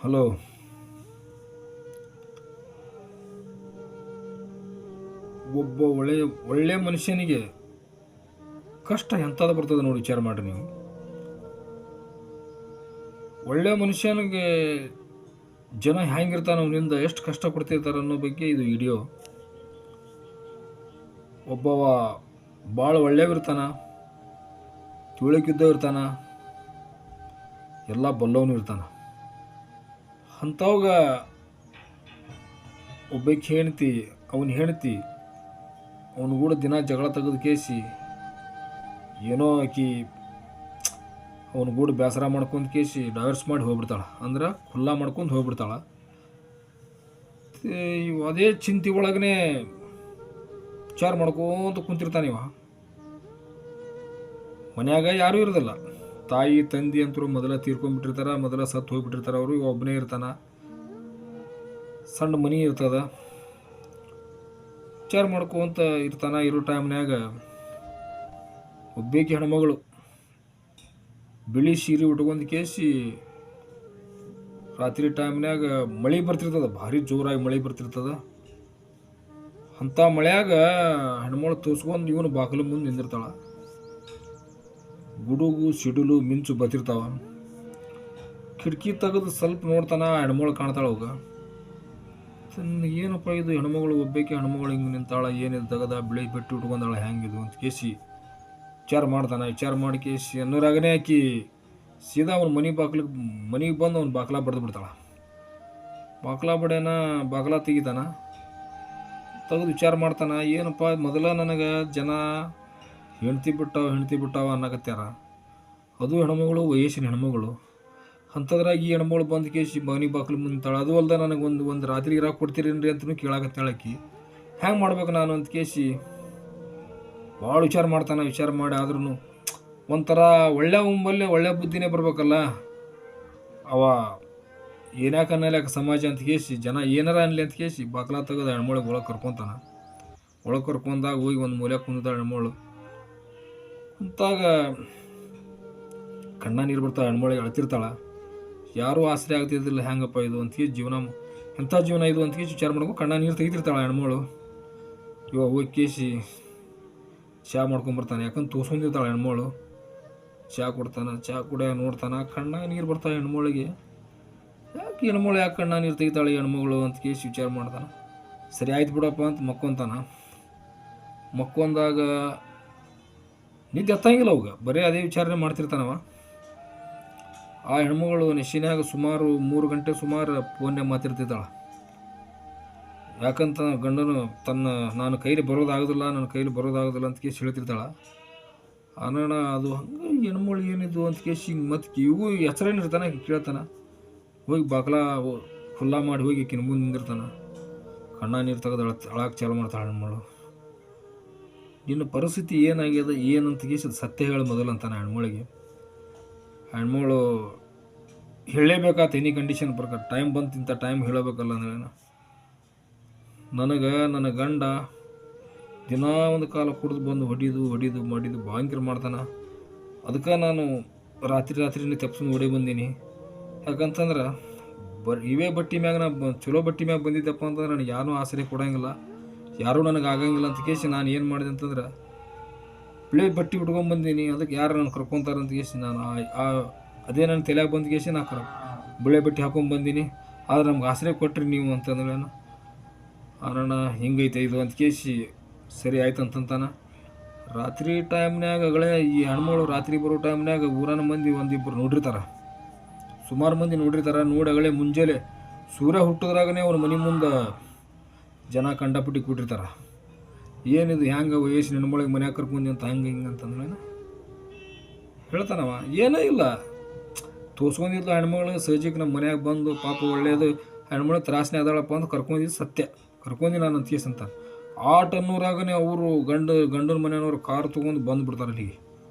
Hello. ಒಬ್ಬ ಒಳ್ಳೆ ಮನುಷ್ಯನಿಗೆ ಕಷ್ಟ ಎಂಥದ್ದು ಬರ್ತದೆ ನೋಡಿ, ವಿಚಾರ ಮಾಡಿರಿ ನೀವು. ಒಳ್ಳೆ ಮನುಷ್ಯನಿಗೆ ಜನ ಹೆಂಗಿರ್ತಾನೆ, ಅವನಿಂದ ಎಷ್ಟು ಕಷ್ಟ ಪಡ್ತಿರ್ತಾರೆ ಅನ್ನೋ ಬಗ್ಗೆ ಇದು ವಿಡಿಯೋ. ಒಬ್ಬವ ಭಾಳ ಒಳ್ಳೆಯವಿರ್ತಾನ, ತಿಳುಕಿದ್ದವ ಇರ್ತಾನ, ಎಲ್ಲ ಬಲ್ಲವನು ಇರ್ತಾನ. ಅಂಥವಾಗ ಒಬ್ಬಕ್ಕೆ ಹೆಣ್ತಿ, ಅವನು ಕೂಡ ದಿನ ಜಗಳ ತೆಗೆದು ಕೇಸಿ ಏನೋ ಆಕಿ ಅವನು ಕೂಡ ಬೇಸರ ಮಾಡ್ಕೊಂಡು ಕೇಸಿ ಡೈವರ್ಸ್ ಮಾಡಿ ಹೋಗ್ಬಿಡ್ತಾಳೆ, ಅಂದ್ರೆ ಖುಲ್ಲಾ ಮಾಡ್ಕೊಂಡು ಹೋಗ್ಬಿಡ್ತಾಳೆ. ಅದೇ ಚಿಂತೆ ಒಳಗನೆ ವಿಚಾರ ಮಾಡ್ಕೊಂತ ಕುಂತಿರ್ತಾನೆ ಇವ. ಮನ್ಯಾಗ ಯಾರೂ ಇರೋದಿಲ್ಲ, ತಾಯಿ ತಂದೆ ಅಂತರೂ ಮೊದಲ ತೀರ್ಕೊಂಡ್ಬಿಟ್ಟಿರ್ತಾರ, ಮೊದಲ ಸತ್ತು ಹೋಗ್ಬಿಟ್ಟಿರ್ತಾರೆ ಅವರು. ಇವ ಒಬ್ಬನೇ ಇರ್ತಾನ, ಸಣ್ಣ ಮನೆ ಇರ್ತದ. ವಿಚಾರ ಮಾಡ್ಕೊಂತ ಇರ್ತಾನ. ಇರೋ ಟೈಮ್ನ್ಯಾಗ ಒಬ್ಬೇಕಿ ಹೆಣ್ಮಗಳು ಬಿಳಿ ಸೀರೆ ಉಟ್ಕೊಂಡು ಕೇಸಿ ರಾತ್ರಿ ಟೈಮ್ನ್ಯಾಗ ಮಳೆ ಬರ್ತಿರ್ತದ, ಭಾರಿ ಜೋರಾಗಿ ಮಳೆ ಬರ್ತಿರ್ತದ. ಅಂಥ ಮಳೆಯಾಗ ಹೆಣ್ಮಗಳು ತೋರ್ಸ್ಕೊಂಡು ಇವನು ಬಾಗಿಲು ಮುಂದೆ ನಿಂದಿರ್ತಾಳ. ಗುಡುಗು ಸಿಡಿಲು ಮಿಂಚು ಬರ್ತಿರ್ತಾವ. ಕಿಟಕಿ ತೆಗೆದು ಸ್ವಲ್ಪ ನೋಡ್ತಾನ, ಹೆಣ್ಮಗಳು ಕಾಣ್ತಾಳ. ಅವಾಗ ಏನಪ್ಪ ಇದು ಹೆಣ್ಮಗಳು, ಒಬ್ಬೇಕಿ ಹೆಣ್ಮಗಳು ಹಿಂಗೆ ನಿಂತಾಳ, ಏನಿದು ತೆಗದ ಬಿಳಿ ಬೆಟ್ಟು ಉಟ್ಕೊಂಡಾಳ, ಹೆಂಗಿದು ಅಂತ ಕೇಸಿ ವಿಚಾರ ಮಾಡ್ತಾನೆ. ವಿಚಾರ ಮಾಡಿ ಕೇಸಿ ಅನ್ನೋರಾಗನೇ ಆಕಿ ಸೀದಾ ಅವ್ನ ಮನೆಗೆ ಬಂದು ಅವ್ನು ಬಾಗ್ಲ ಬಡ್ದು ಬಿಡ್ತಾಳೆ. ಬಾಗ್ಲ ಬಡ್ಯಾನ, ಬಾಗ್ಲ ತೆಗಿತಾನ. ತೆಗೆದು ವಿಚಾರ ಮಾಡ್ತಾನೆ, ಏನಪ್ಪ ಮೊದಲ ನನಗೆ ಜನ ಹೆಂಡ್ತಿ ಬಿಟ್ಟಾವ ಅನ್ನಕತ್ಯಾರ. ಅದು ಹೆಣ್ಮಗಳು, ವಯಸ್ಸಿನ ಹೆಣ್ಮಗಳು. ಅಂಥದ್ರಾಗ ಈ ಹೆಣ್ಮಗಳು ಬಂದು ಕೇಸಿ ಮನೆ ಬಾಗಿಲು ಮುಂತಾಳೆ. ಅದು ಅಲ್ದ ನನಗೆ ಒಂದು ರಾತ್ರಿ ಇರಾಕ್ ಕೊಡ್ತೀರೇನ್ರಿ ಅಂತಲೂ ಕೇಳಾಕತ್ತಾಳಕಿ. ಹ್ಯಾಂಗೆ ಮಾಡ್ಬೇಕು ನಾನು ಅಂತ ಕೇಸಿ ಭಾಳ ವಿಚಾರ ಮಾಡ್ತಾನೆ. ವಿಚಾರ ಮಾಡಿ ಆದ್ರೂ ಒಂಥರ ಒಳ್ಳೆ ಬುದ್ಧಿನೇ ಬರ್ಬೇಕಲ್ಲ. ಅವ ಏನ್ಯಾಕೆ ಅನ್ನಲ್ಯಾಕ ಸಮಾಜ ಅಂತ ಕೇಸಿ, ಜನ ಏನಾರ ಅನ್ನಲಿ ಅಂತ ಕೇಸಿ ಬಾಗ್ಲ ತೆಗೆದು ಹೆಣ್ಮೊಳಗೆ ಒಳಗೆ ಕರ್ಕೊತಾನ. ಒಳಗೆ ಕರ್ಕೊಂಡಾಗ ಹೋಗಿ ಒಂದು ಮೂಲೆ ಕುಂದಿದ್ದಾಳೆ ಹೆಣ್ಮಗಳು. ಅಂತಾಗ ಕಣ್ಣ ನೀರು ಬರ್ತಾಳೆ, ಹೆಣ್ಮೊಳಗೆ ಅಳ್ತಿರ್ತಾಳೆ. ಯಾರೂ ಆಸರೆ ಆಗ್ತಿದ್ದಿಲ್ಲ, ಹೆಂಗಪ್ಪ ಇದು ಅಂತ ಕೇಸಿ ಜೀವನ ಎಂಥ ಜೀವನ ಇದು ಅಂತ ಕೇಸಿ ವಿಚಾರ ಮಾಡ್ಕೊಂಡು ಕಣ್ಣ ನೀರು ತೆಗಿತಿರ್ತಾಳೆ ಹೆಣ್ಮಗಳು. ಇವಾಗ ಹೋಗಿ ಕೇಸಿ ಚಹಾ ಮಾಡ್ಕೊಂಬರ್ತಾನೆ, ಯಾಕಂದ್ರೆ ತೋರ್ಸ್ಕೊಂಡಿರ್ತಾಳೆ ಹೆಣ್ಮಗಳು. ಚಹಾ ಕೊಡ್ತಾನೆ, ಚಹಾ ಕುಡಿಯ ನೋಡ್ತಾನೆ, ಕಣ್ಣಾಗ ನೀರು ಬರ್ತಾಳೆ ಹೆಣ್ಮೊಳಿಗೆ. ಯಾಕೆ ಕಣ್ಣ ನೀರು ತೆಗಿತಾಳೆ ಹೆಣ್ಮಗಳು ಅಂತ ಕೇಸಿ ವಿಚಾರ ಮಾಡ್ತಾನೆ. ಸರಿ ಆಯ್ತು ಬಿಡಪ್ಪ ಅಂತ ಮಕ್ಕೊಂದಾಗ ನಿದ್ದೆ ಹತ್ತಂಗಿಲ್ಲ ಅವಾಗ, ಬರೀ ಅದೇ ವಿಚಾರನೆ ಮಾಡ್ತಿರ್ತಾನವ. ಆ ಹೆಣ್ಮಗಳು ನೆಶಿನ್ಯಾಗ ಸುಮಾರು 3 ಗಂಟೆ ಫೋನ್ಯಾಗ ಮಾತಿರ್ತಿದ್ದಾಳೆ. ಯಾಕಂತ ಗಂಡನು ನನ್ನ ಕೈಲಿ ಬರೋದಾಗೋದಿಲ್ಲ ಅಂತ ಕೇಸಿ ಹೇಳ್ತಿರ್ತಾಳೆ. ಅನ್ನೋಣ ಅದು ಹಂಗೆ ಹೆಣ್ಮಗಳು ಏನಿದು ಅಂತ ಕೇಸಿ ಹಿಂಗೆ ಮತ್ತೆ ಇವು ಹೆಸರೇನಿರ್ತಾನೆ ಕೇಳ್ತಾನೆ. ಹೋಗಿ ಬಾಗ್ಲ ಖುಲ್ಲಾ ಮಾಡಿ ಹೋಗಿ ಆಕಿನ ಮುಂದೆ ನಿಂದಿರ್ತಾನೆ. ಕಣ್ಣ ನೀರು ತೆಗೆದು ಅಳಕ್ಕೆ ಚಾಲು ಮಾಡ್ತಾಳೆ ಹೆಣ್ಮಗಳು. ನಿನ್ನ ಪರಿಸ್ಥಿತಿ ಏನಾಗ್ಯದ ಏನಂತ ಕೇಸಿ ಸತ್ಯ ಹೇಳಿ ಮೊದಲು ಅಂತಾನೆ ಹೆಣ್ಮಳಿಗೆ. ಹೆಣ್ಮಗಳು ಹೇಳಲೇಬೇಕಾತ ಎನಿ ಕಂಡೀಷನ್ ಪ್ರಕಾರ. ಟೈಮ್ ಬಂತಿಂತ ಟೈಮ್ ಹೇಳಬೇಕಲ್ಲ ಅಂದ್ರೆ ನನ್ನ ಗಂಡ ದಿನ ಒಂದು ಕಾಲ ಕುಡಿದು ಬಂದು ಹೊಡಿದು ಮಾಡಿದ್ದು ಭಯಂಕರ ಮಾಡ್ತಾನೆ. ಅದಕ್ಕೆ ನಾನು ರಾತ್ರಿನೇ ತಪ್ಪಿಸ್ಕೊಂಡು ಓಡಿ ಬಂದೀನಿ. ಯಾಕಂತಂದ್ರೆ ಇವೇ ಬಟ್ಟೆ ಮ್ಯಾಗ ಚಲೋ ಬಟ್ಟೆ ಮ್ಯಾಗ ಬಂದಿದ್ದಪ್ಪ ಅಂತಂದ್ರೆ ನನಗೆ ಯಾರೂ ಆಸರೆ ಕೊಡೋಂಗಿಲ್ಲ, ಯಾರೂ ನನಗೆ ಆಗಂಗಿಲ್ಲ ಅಂತ ಕೇಸಿ ನಾನು ಏನು ಮಾಡಿದೆ ಅಂತಂದ್ರೆ ಬಿಳಿ ಬಟ್ಟೆ ಉಟ್ಕೊಂಡ್ಬಂದೀನಿ. ಅದಕ್ಕೆ ಯಾರು ನಾನು ಕರ್ಕೊತಾರೆ ಅಂತ ಕೇಸಿ ನಾನು ಅದೇ ನನ್ನ ತಲೆಯಾಗ ಬಂದು ಕೇಸಿ ನಾನು ಬಿಳಿ ಬಟ್ಟೆ ಹಾಕೊಂಡ್ಬಂದೀನಿ. ಆದ್ರೆ ನಮ್ಗೆ ಆಸರೆ ಕೊಟ್ರಿ ನೀವು ಅಂತಂದ್ರೆ ಅಣ್ಣ ಹಿಂಗೈತೆ ಇದು ಅಂತ ಕೇಸಿ ಸರಿ ಆಯ್ತು ಅಂತಂತಾನೆ. ರಾತ್ರಿ ಟೈಮ್ನ್ಯಾಗ ಈ ಹೆಣ್ಮಗಳು ರಾತ್ರಿ ಬರೋ ಟೈಮ್ನ್ಯಾಗ ಊರನ ಮಂದಿ ಒಂದಿಬ್ಬರು ನೋಡಿರ್ತಾರೆ, ಸುಮಾರು ಮಂದಿ ನೋಡಿರ್ತಾರೆ. ನೋಡಿ ಮುಂಜಾನೆ ಸೂರ್ಯ ಹುಟ್ಟಿದ್ರಾಗನೇ ಅವ್ರ ಮನೆ ಮುಂದೆ ಜನ ಕಂಡಪಟ್ಟಿ ಕೂಟಿರ್ತಾರೆ. ಏನಿದು ಹೆಂಗೆ ವಯಸ್ಸಿನ ಹೆಣ್ಮೊಳಗೆ ಮನ್ಯಾಗ ಕರ್ಕೊಂಡಿ ಅಂತ ಹಿಂಗೆ ಅಂತಂದ್ರೆ ಹೇಳ್ತಾನವ. ಏನೂ ಇಲ್ಲ, ತೋರ್ಸ್ಕೊಂಡಿದ್ದು ಹೆಣ್ಮಗಳು ಸಹಜಕ್ಕೆ ನಮ್ಮ ಮನ್ಯಾಗ ಬಂದು ಪಾಪ ಒಳ್ಳೇದು ಹೆಣ್ಮಳು ತ್ರಾಸನೆ ಅದಾಳಪ್ಪ ಅಂತ ಕರ್ಕೊಂಡಿದ್ದು ಸತ್ಯ, ಕರ್ಕೊಂಡು ನಾನು ಅಂತ ಕೇಸ್ ಅಂತ. ಅನ್ನೋರಾಗನೇ ಅವರು ಗಂಡನ ಮನೆಯವ್ರು ಕಾರ್ ತೊಗೊಂಡು ಬಂದುಬಿಡ್ತಾರೆ ಅಲ್ಲಿಗೆ.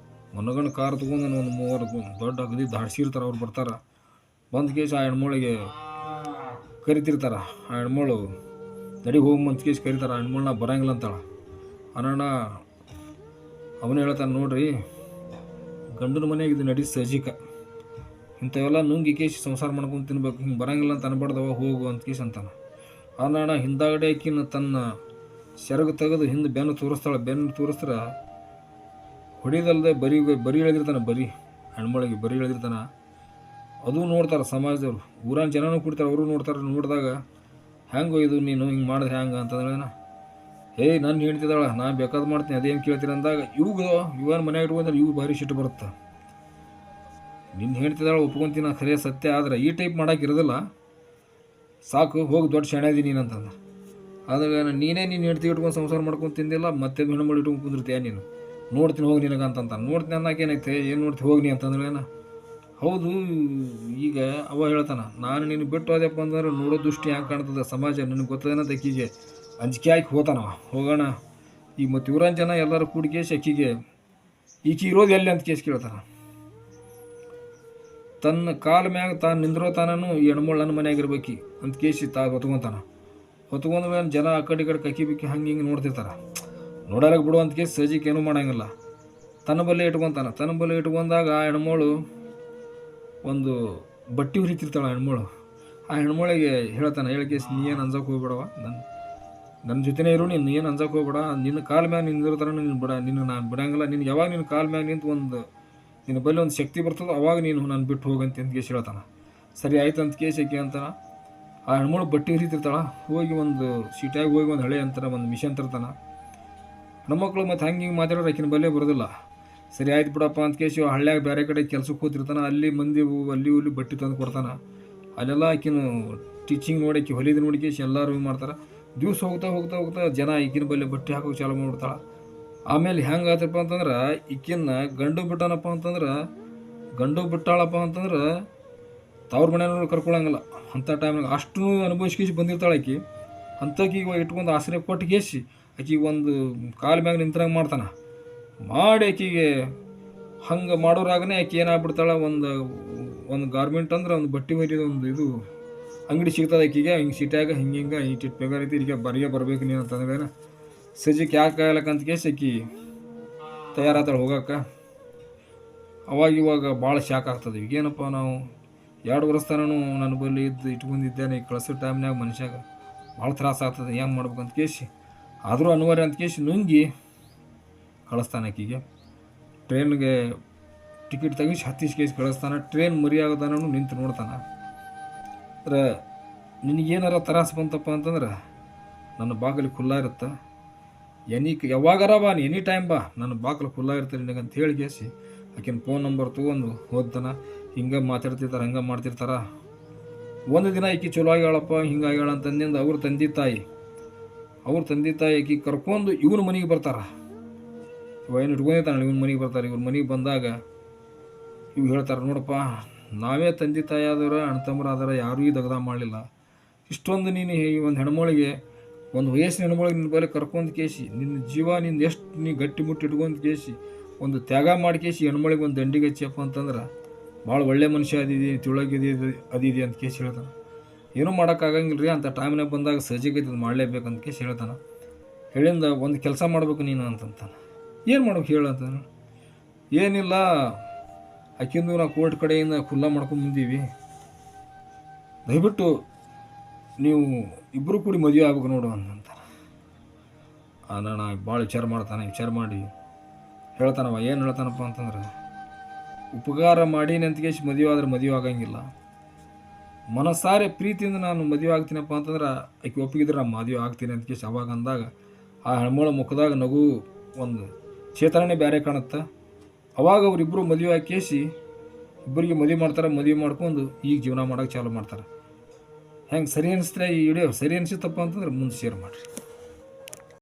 ಮನಗಂಡು ಕಾರ್ ತೊಗೊಂಡು ಒಂದು 3 ದೊಡ್ಡ ಅಗದಿ ದಾಡ್ಸಿರ್ತಾರೆ. ಅವ್ರು ಬರ್ತಾರೆ, ಬಂದು ಕೇಸಿ ಆ ಹೆಣ್ಮೊಳಿಗೆ ಕರಿತಿರ್ತಾರೆ. ಆ ಹೆಣ್ಮಳು ನಡಿ ಹೋಗಂತ ಕೇಸಿ ಕರಿತಾರೆ. ಆ ಹೆಣ್ಮಳನ್ನ ಬರೋಂಗಿಲ್ಲ ಅಂತಾಳೆ. ಅನ್ನೋಣ ಅವನು ಹೇಳ್ತಾನೆ, ನೋಡ್ರಿ ಗಂಡನ ಮನೆಯಾಗ ಇದು ನಡಿ ಸಹಜಿಕ, ಇಂಥವೆಲ್ಲ ನುಂಗಿ ಕೇಸಿ ಸಂಸಾರ ಮಾಡ್ಕೊಂಡು ತಿನ್ಬೇಕು, ಹಿಂಗೆ ಬರೋಂಗಿಲ್ಲ ಅಂತ ಅನ್ಬಾರ್ದವ ಹೋಗು ಅಂತ ಕೇಸಿ ಅಂತಾನೆ. ಅಣ್ಣ ಹಿಂದಾಗಡೆ ಆಕಿನ ತನ್ನ ಸೆರಗು ತೆಗೆದು ಹಿಂದೆ ಬೆನ್ನು ತೋರಿಸ್ತಾಳೆ. ಬೆನ್ನು ತೋರಿಸ್ತಾರೆ ಹೊಡಿದಲ್ದೆ ಬರಿ ಎಳೆದಿರ್ತಾನೆ, ಹೆಣ್ಮಳಿಗೆ ಬರಿ ಎಳೆದಿರ್ತಾನೆ. ಅದು ನೋಡ್ತಾರೆ ಸಮಾಜದವ್ರು, ಊರಾನ ಜನನೂ ಕುಡ್ತಾರೆ, ಅವರು ನೋಡ್ತಾರೆ. ನೋಡಿದಾಗ ಹೆಂಗೋ ಇದು ನೀನು ಹಿಂಗೆ ಮಾಡಿದ್ರೆ ಹೆಂಗೆ ಅಂತಂದ್ರೆ ನಾನು ಹೇಳ್ತಿದ್ದಾಳೆ, ನಾನು ಬೇಕಾದ್ ಮಾಡ್ತೀನಿ, ಅದೇನು ಕೇಳ್ತೀನಿ ಅಂದಾಗ ಇವನ್ ಮನೆಯಾಗ ಇಟ್ಕೊಂಡ್ರೆ ಇವು ಭಾರಿ ಸಿಟ್ಟು ಬರುತ್ತೆ. ನಿನ್ನ ಹೇಳ್ತಿದ್ದಾಳೆ ಒಪ್ಕೊಂತೀನಿ, ಖರೆ ಸತ್ಯ. ಆದ್ರೆ ಈ ಟೈಪ್ ಮಾಡೋಕ್ಕಿರೋದಿಲ್ಲ, ಸಾಕು ಹೋಗಿ ದೊಡ್ಡ ಶಾಣೆದಿ ನೀನು ಅಂತಂದ್ರೆ. ಆದಾಗ ನೀನು ಹೇಳ್ತಿ ಇಟ್ಕೊಂಡು ಸಂಸಾರ ಮಾಡ್ಕೊಂಡು ತಿಂದಿಲ್ಲ, ಮತ್ತೆ ಹೆಣ್ಮಳು ಇಟ್ಕೊಂಡು ಕುಂದಿರ್ತೀಯ ನೀನು, ನೋಡ್ತೀನಿ ಹೋಗಿ ನಿನಗೆ ಅಂತಂತ. ನೋಡ್ತೀನಿ ಅನ್ನೋಕೆ ಏನೈತೆ, ಏನು ನೋಡ್ತೀನಿ ಹೋಗಿ ನೀ ಅಂತಂದ್ರೆ ಹೌದು. ಈಗ ಅವ ಹೇಳ್ತಾನೆ, ನಾನು ನೀನು ಬಿಟ್ಟು ಹೋದೆಪ್ಪ ಅಂದ್ರೆ ನೋಡೋ ದೃಷ್ಟಿ ಹೆಂಗೆ ಕಾಣ್ತದೆ ಸಮಾಜ ನಿನಗೆ ಗೊತ್ತದೇನ ಅಕ್ಕಿಗೆ ಅಂಜಿಕೆ ಹಾಕಿ ಹೋತಾನವ. ಹೋಗೋಣ ಈಗ ಮತ್ತು ಊರಾನ ಜನ ಎಲ್ಲರೂ ಕೂಡಿಕೇಸಿ ಅಕ್ಕಿಗೆ ಈಕೆ ಇರೋದು ಎಲ್ಲಿ ಅಂತ ಕೇಸ್ ಕೇಳ್ತಾನೆ. ತನ್ನ ಕಾಲ ಮ್ಯಾಗ ತಾನು ನಿಂದಿರೋ ತಾನೂ ಈ ಹೆಣ್ಮಳು ನನ್ನ ಮನೆಯಾಗಿರ್ಬೇಕು ಅಂತ ಕೇಸಿ ಹೊತ್ಕೊಂತಾನೆ. ಹೊತ್ಕೊಂಡ ಮೇಲೆ ಜನ ಆ ಕಡೆ ಕಕ್ಕಿ ಬಿಕ್ಕಿ ಹಿಂಗೆ ನೋಡ್ತಿರ್ತಾರೆ. ನೋಡೋಕೆ ಬಿಡು ಅಂತ ಕೇಸಿ ಸಜಿಗೆ ಏನೂ ಮಾಡೋಂಗಿಲ್ಲ. ತನ್ನ ಬಲ್ಲೆ ಇಟ್ಕೊತಾನೆ. ತನ್ನ ಬಲ್ಲೆ ಇಟ್ಕೊಂಡಾಗ ಆ ಹೆಣ್ಮಳು ಒಂದು ಬಟ್ಟೆ ಹುರಿತಿರ್ತಾಳೆ. ಆ ಹೆಣ್ಮಳಿಗೆ ಹೇಳ್ತಾನೆ, ಕೇಸಿ ನೀ ಏನು ಅಂಜಕ್ಕೆ ಹೋಗ್ಬೇಡವ, ನನ್ನ ಜೊತೆನೇ ಇರು, ನೀನು ಏನು ಅಂಜಕ್ಕೆ ಹೋಗ್ಬೇಡ, ನಿನ್ನ ಕಾಲ ಮ್ಯಾಗ ನಿಂದಿರ್ತಾರ ನೀನು ನಿನ್ನ ನಾನು ಬಿಡಂಗಿಲ್ಲ. ನಿನ್ಗೆ ಯಾವಾಗ ನಿನ್ನ ಕಾಲ ಮ್ಯಾಗ ನಿಂತು ನಿನ್ನ ಬಲ್ಲಿ ಒಂದು ಶಕ್ತಿ ಬರ್ತದೆ ಅವಾಗ ನೀನು ನಾನು ಬಿಟ್ಟು ಹೋಗಂತ ಕೇಸಿ ಹೇಳ್ತಾನೆ. ಸರಿ ಆಯ್ತು ಅಂತ ಕೇಸಿ ಆಕೆ ಅಂತಾನೆ. ಆ ಹೆಣ್ಮಳು ಬಟ್ಟೆ ಹುರಿತಿರ್ತಾಳೆ. ಹೋಗಿ ಒಂದು ಸೀಟ್ಯಾಗಿ ಹೋಗಿ ಒಂದು ಹಳೆ ಅಂತಾನೆ ಒಂದು ಮಿಷನ್ ತರ್ತಾನೆ. ಹೆಣ್ಮಕ್ಳು ಮತ್ತು ಹಿಂಗೆ ಮಾತಾಡೋರು ಆಕಿನ ಬಲ್ಲೇ ಬರೋದಿಲ್ಲ. ಸರಿ ಆಯ್ತು ಬಿಡಪ್ಪ ಅಂತ ಕೇಸಿ ಹಳ್ಳ್ಯಾಗ ಬೇರೆ ಕಡೆ ಕೆಲ್ಸಕ್ಕೆ ಹೋಗ್ತಿರ್ತಾನೆ. ಅಲ್ಲಿ ಮಂದಿ ಅಲ್ಲಿ ಬಟ್ಟೆ ತಂದು ಕೊಡ್ತಾನೆ. ಅಲ್ಲೆಲ್ಲ ಆಕಿನ ಟೀಚಿಂಗ್ ನೋಡಿ ಹೊಲಿದು ನೋಡಿ ಕೇಸಿ ಎಲ್ಲರೂ ಮಾಡ್ತಾರೆ. ದಿವ್ಸ ಹೋಗ್ತಾ ಜನ ಈಕಿನ ಬಲ್ಲಿ ಬಟ್ಟೆ ಹಾಕೋಕೆ ಚಾಲು ಮಾಡಿಬಿಡ್ತಾಳೆ. ಆಮೇಲೆ ಹೆಂಗೆ ಆತಪ್ಪ ಅಂತಂದ್ರೆ ಈಕಿನ ಗಂಡು ಬಿಟ್ಟಾಳಪ್ಪ ಅಂತಂದ್ರೆ ತವ್ರ ಮನೆಯವ್ರು ಕರ್ಕೊಳಂಗಿಲ್ಲ. ಅಂಥ ಟೈಮ್ನಾಗ ಅಷ್ಟು ಅನುಭವಿಸ್ಕೇಸಿ ಬಂದಿರ್ತಾಳೆ ಆಕಿ. ಅಂಥಕ್ಕೀಗ ಇಟ್ಕೊಂಡು ಆಶ್ರಯ ಕೊಟ್ಟು ಕೇಸಿ ಆಕಿಗೆ ಒಂದು ಕಾಲ ಮ್ಯಾಗ ನಿಂತ್ರಂಗೆ ಮಾಡ್ತಾನೆ. ಮಾಡಿ ಆಕಿಗೆ ಹಂಗೆ ಮಾಡೋರಾಗನೇ ಆಕೆ ಏನಾಗ್ಬಿಡ್ತಾಳೆ, ಒಂದು ಗಾರ್ಮೆಂಟ್ ಅಂದ್ರೆ ಒಂದು ಬಟ್ಟೆ ಹೊಲಿಯೋದು ಒಂದು ಇದು ಅಂಗಡಿ ಸಿಗ್ತದೆ ಆಕಿಗೆ. ಹಿಂಗೆ ಸಿಟ್ಯಾಗ ಹಿಂಗೆ ಇಟ್ಟಿಟ್ಟು ಬೇಕಾಗೈತಿ, ಈಗ ಬರಬೇಕು ನೀನು ಅಂತಂದ್ರೆ ಸಜ್ಜಿಗೆ ಯಾಕೆ ಆಗ್ಲಕ್ಕಂತ ಕೇಸಿ ಆಕಿ ತಯಾರಾತಾಳೆ ಹೋಗಕ್ಕೆ. ಇವಾಗ ಭಾಳ ಶಾಕ್ ಆಗ್ತದೆ. ಈಗೇನಪ್ಪ ನಾವು 2 ವರ್ಷ ತನೂ ನನ್ನ ಬಳಿ ಇಟ್ಕೊಂಡಿದ್ದೇನೆ, ಈ ಕಳಿಸೋ ಟೈಮ್ನಾಗ ಮನುಷ್ಯಾಗ ಭಾಳ ತ್ರಾಸ ಆಗ್ತದೆ, ಹೆಂಗೆ ಮಾಡ್ಬೇಕಂತ ಕೇಸಿ ಆದರೂ ಅನಿವಾರ್ಯ ಅಂತ ಕೇಸಿ ನುಂಗಿ ಕಳಿಸ್ತಾನೆ ಆಕಿಗೆ. ಟ್ರೈನ್ಗೆ ಟಿಕೆಟ್ ತೆಗಿಸಿ ಹತ್ತಿಸಿ ಕೇಸಿ ಕಳಿಸ್ತಾನೆ. ಟ್ರೈನ್ ಮರಿಯಾಗದಾನು ನಿಂತು ನೋಡ್ತಾನೆ. ಅಂದ್ರೆ ನಿನಗೇನಾರ ತ್ರಾಸ ಬಂತಪ್ಪ ಅಂತಂದ್ರೆ ನನ್ನ ಬಾಗಿಲು ಖುಲ್ಲಾ ಇರುತ್ತೆ, ಯಾವಾಗಾರ ಬಾ, ಎನಿ ಟೈಮ್ ಬಾ, ನನ್ನ ಬಾಗಿಲು ಖುಲ್ಲಾ ಇರ್ತಾರೆ ನಿನಗಂತ ಹೇಳಿ ಕೇಸಿ ಆಕಿನ ಫೋನ್ ನಂಬರ್ ತೊಗೊಂಡು ಹೋಗ್ತಾನೆ. ಹಿಂಗೆ ಮಾತಾಡ್ತಿರ್ತಾರೆ, ಹಂಗೆ ಮಾಡ್ತಿರ್ತಾರೆ. ಒಂದು ದಿನ ಆಕಿ ಚಲೋ ಆಗ್ಯಾಳಪ್ಪ, ಹಿಂಗಾಗ್ಯಾಳ ಅಂತಂದಿಂದ ಅವ್ರ ತಂದೆ ತಾಯಿ ಆಕಿ ಕರ್ಕೊಂಡು ಇವನ ಮನೆಗೆ ಬರ್ತಾರೆ. ಏನು ಇಟ್ಕೊಂಡಿರ್ತಾನೆ ಇವನ ಮನೆಗೆ ಬರ್ತಾರೆ. ಇವ್ರ ಮನೆಗೆ ಬಂದಾಗ ಇವು ಹೇಳ್ತಾರೆ, ನೋಡಪ್ಪ ನಾವೇ ತಂದೆ ತಾಯಿ ಆದವ್ರ ಅಣ್ಣ ತಮ್ಮರು ಆದ್ರೆ ಯಾರೂ ಈ ದಗದ ಮಾಡಲಿಲ್ಲ. ಇಷ್ಟೊಂದು ನೀನು ಈ ಒಂದು ಹೆಣ್ಮಳಿಗೆ, ಒಂದು ವಯಸ್ಸಿನ ಹೆಣ್ಮಳಿಗೆ ನಿನ್ನ ಬಳಿ ಕರ್ಕೊಂಡು ಕೇಸಿ ನಿನ್ನ ಜೀವ ನಿಂದು ಎಷ್ಟು ನೀ ಗಟ್ಟಿ ಮುಟ್ಟಿ ಇಟ್ಕೊಂಡು ಕೇಸಿ ಒಂದು ತ್ಯಾಗ ಮಾಡಿ ಕೇಸಿ ಹೆಣ್ಮಳಿಗೆ ಒಂದು ದಂಡಿಗೆ ಹಚ್ಚಿಯಪ್ಪ ಅಂತಂದ್ರೆ ಭಾಳ ಒಳ್ಳೆ ಮನುಷ್ಯ ಅದಿದೆ ಅಂತ ಕೇಸಿ ಹೇಳ್ತಾನೆ. ಏನೂ ಮಾಡೋಕ್ಕಾಗಂಗಿಲ್ಲ ರೀ, ಅಂಥ ಟೈಮ್ನಾಗ ಬಂದಾಗ ಸಜ್ಜಿಗೈತಿ ಮಾಡಲೇಬೇಕಂತ ಕೇಸಿ ಹೇಳ್ತಾನೆ. ಹೇಳಿಂದ ಒಂದು ಕೆಲಸ ಮಾಡ್ಬೇಕು ನೀನು ಅಂತಂತಾನೆ. ಏನು ಮಾಡ್ಬೇಕು ಹೇಳಂತಾನೆ. ಏನಿಲ್ಲ, ಆಕಿಂದು ನಾವು ಕೋರ್ಟ್ ಕಡೆಯಿಂದ ಖುಲ್ಲಾ ಮಾಡ್ಕೊಂಡು ಬಂದೀವಿ, ದಯವಿಟ್ಟು ನೀವು ಇಬ್ಬರು ಕೂಡಿ ಮದುವೆ ಆಗ್ಬೇಕು ನೋಡು ಅಂತಾನೆ. ಅಣ್ಣ ಭಾಳ ವಿಚಾರ ಮಾಡಿ ಹೇಳ್ತಾನವ. ಏನು ಹೇಳ್ತಾನಪ್ಪ ಅಂತಂದ್ರೆ, ಉಪಕಾರ ಮಾಡಿ ನಂತಕೇಶ್ ಮದುವೆ ಆದ್ರೆ ಮದುವೆ ಆಗಂಗಿಲ್ಲ, ಮನಸ್ಸಾರೆ ಪ್ರೀತಿಯಿಂದ ನಾನು ಮದುವೆ ಆಗ್ತೀನಪ್ಪ ಅಂತಂದ್ರೆ ಆಕೆ ಒಪ್ಪಿಗಿದ್ರೆ ನಾನು ಮದುವೆ ಆಗ್ತೀನಿ ಅಂತ ಕೇಶ್ ಅವಾಗ ಅಂದಾಗ ಆ ಹೆಣ್ಮಳ ಮುಖದಾಗ ನಗು ಒಂದು ಚೇತನನೇ ಬೇರೆ ಕಾಣುತ್ತೆ. ಅವಾಗ ಅವರಿಬ್ಬರು ಮದುವೆ ಹಾಕೇಸಿ ಇಬ್ಬರಿಗೆ ಮದುವೆ ಮಾಡ್ತಾರೆ. ಮದುವೆ ಮಾಡ್ಕೊಂಡು ಈಗ ಜೀವನ ಮಾಡೋಕ್ಕೆ ಚಾಲು ಮಾಡ್ತಾರೆ. ಹೆಂಗೆ ಸರಿ ಅನಿಸ್ತಾರೆ ಈ ವಿಡಿಯೋ? ಸರಿ ಅನಿಸುತ್ತಪ್ಪ ಅಂತಂದ್ರೆ ಮುಂದೆ ಶೇರ್ ಮಾಡಿರಿ.